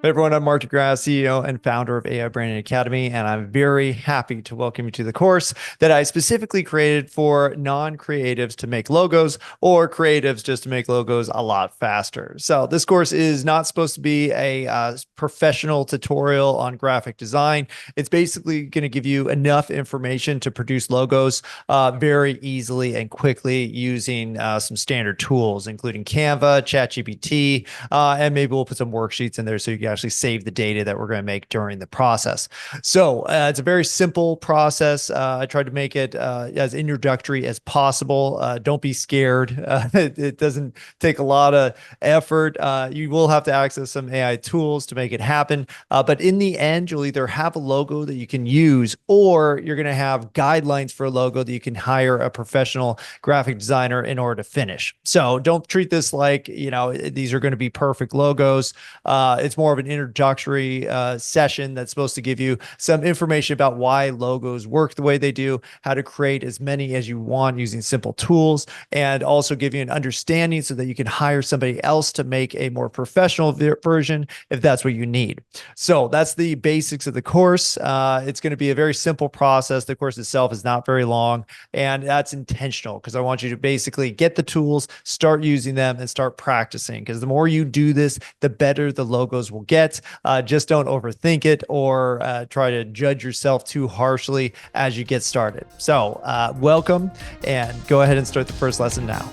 Hey everyone, I'm Mark DeGrasse, CEO and founder of AI Branding Academy, and I'm very happy to welcome you to the course that I specifically created for non-creatives to make logos or creatives just to make logos a lot faster. So this course is not supposed to be a professional tutorial on graphic design. It's basically going to give you enough information to produce logos very easily and quickly using some standard tools, including Canva, ChatGPT, and maybe we'll put some worksheets in there so you can actually save the data that we're going to make during the process. So it's a very simple process. I tried to make it as introductory as possible. Don't be scared. It doesn't take a lot of effort. You will have to access some AI tools to make it happen. But in the end, you'll either have a logo that you can use, or you're going to have guidelines for a logo that you can hire a professional graphic designer in order to finish. So don't treat this like, these are going to be perfect logos. It's more of an introductory session that's supposed to give you some information about why logos work the way they do, how to create as many as you want using simple tools, and also give you an understanding so that you can hire somebody else to make a more professional version if that's what you need. So that's the basics of the course. It's going to be a very simple process. The course itself is not very long, and that's intentional because I want you to basically get the tools, start using them, and start practicing, because the more you do this, the better the logos will get. Just don't overthink it or try to judge yourself too harshly as you get started. So welcome, and go ahead and start the first lesson now.